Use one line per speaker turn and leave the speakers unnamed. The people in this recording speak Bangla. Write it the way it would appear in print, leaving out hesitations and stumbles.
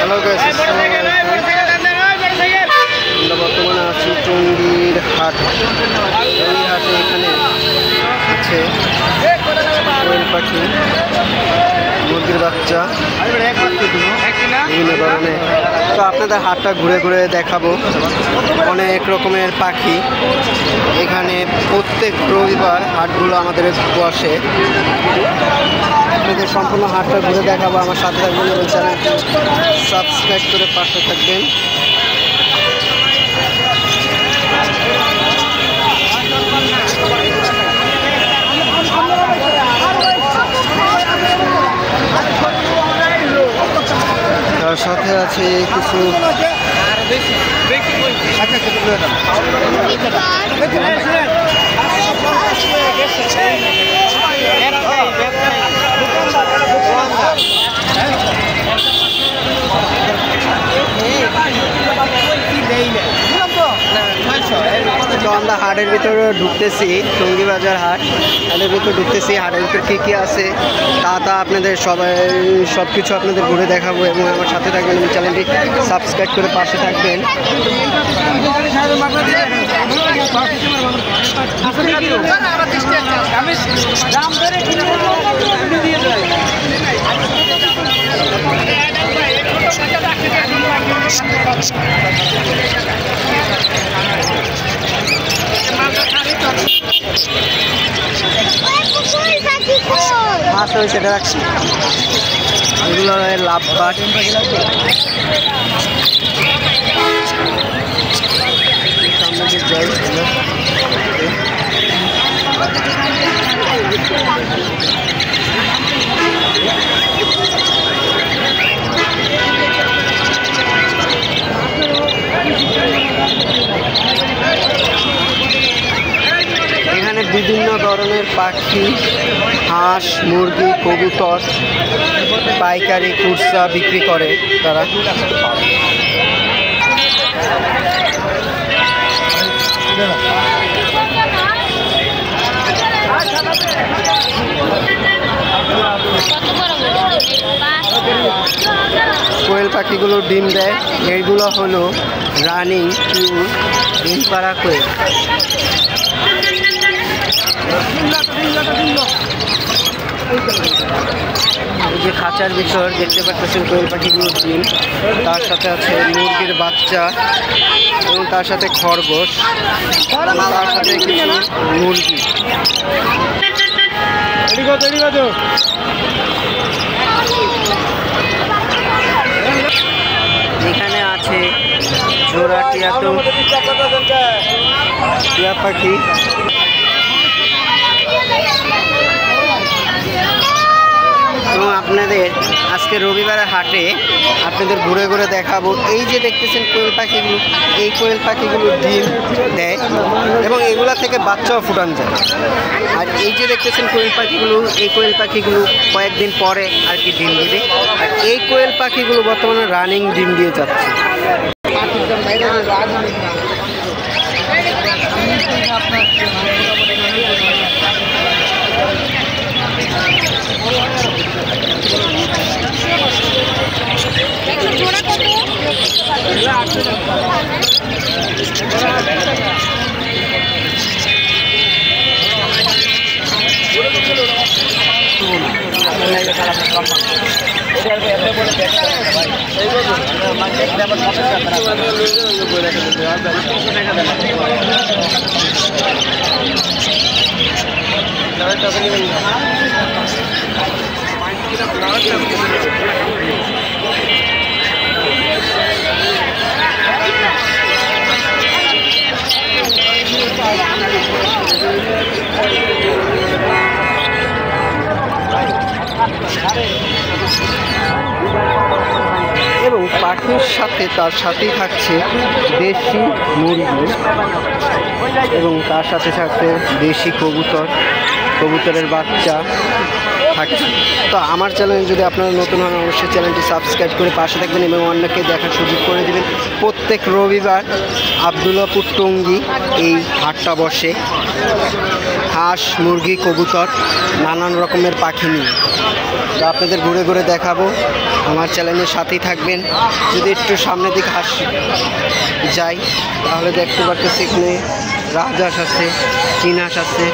হ্যালো গাইস, আমরা বর্তমানে আছি টঙ্গীর হাট। এই হাটে এখানে আছে কোয়েল পাখি, মুরগির বাচ্চা, বিভিন্ন ধরনের। তো আপনাদের হাটটা ঘুরে ঘুরে দেখাবো। অনেক রকমের পাখি এখানে প্রত্যেক রবিবার হাটগুলো আমাদের বসে। আপনাদের সম্পূর্ণ হাটটা ঘুরে দেখাবো। আমার সাথে থাকবেন এবং চ্যানেলটি সাবস্ক্রাইব করে পাশে থাকবেন। তার সাথে আছে কিছু তো আমরা হাটের ভিতরে ঢুকতেছি, টঙ্গী বাজার হাট। হাটের ভিতরে ঢুকতেছি, হাটের ভিতরে কী কী আছে তা আপনাদের সব কিছু আপনাদের ঘুরে দেখাবো এবং আমার সাথে থাকবেন এবং চ্যানেলটি সাবস্ক্রাইব করে পাশে থাকবেন। সেটা রাখছি, এগুলো লাভ বাট। এখানে বিভিন্ন ধরনের পাখি, হাঁস, মুরগি, কবুতর পাইকারি খুচরা বিক্রি করে তারা। কোয়েল পাখিগুলো ডিম দেয়। এইগুলো হলো রানিং পিওর ডিম পাড়া কোয়েল। এই যে খাঁচার ভিতর দেখতে পাচ্ছেন কোয়েল পাখিগুলোর ডিম, তার সাথে আছে মুরগির বাচ্চা এবং তার সাথে খরগোশ, তার সাথে কিছু মুরগি। এখানে আছে জোড়া টিয়া পাখি। এবং আপনাদের আজকে রবিবারের হাটে আপনাদের ঘুরে ঘুরে দেখাবো। এই যে দেখতেছেন কোয়েল পাখিগুলো, এই কোয়েল পাখিগুলো ডিম দেয় এবং এগুলা থেকে বাচ্চাও ফুটান যায়। আর এই যে দেখতেছেন কোয়েল পাখিগুলো, এই কোয়েল পাখিগুলো কয়েকদিন পরে আর কি ডিম দিবে। আর এই কোয়েল পাখিগুলো বর্তমানে রানিং ডিম দিয়ে যাচ্ছে। এবং পাখির সাথে তার সাথেই থাকছে দেশি মুরগি এবং তার সাথে থাকছে দেশি কবুতরের বাচ্চা থাকছে। তো আমার চ্যানেল যদি আপনারা নতুন হন অবশ্যই চ্যানেলটি সাবস্ক্রাইব করে পাশে থাকবেন এবং অন্যকে দেখার সুযোগ করে দেবেন। প্রত্যেক রবিবার আবদুল্লাপুর টঙ্গী এই হাটটা বসে। হাঁস, মুরগি, কবুতর, নানান রকমের পাখি নিয়ে। তো আপনাদের ঘুরে ঘুরে দেখাবো, আমার চ্যানেলের সাথেই থাকবেন। যদি একটু সামনের দিকে যাই তাহলে দেখতে পারতেছি এখানে রাজহাঁস আছে, চীন হাঁস আছে।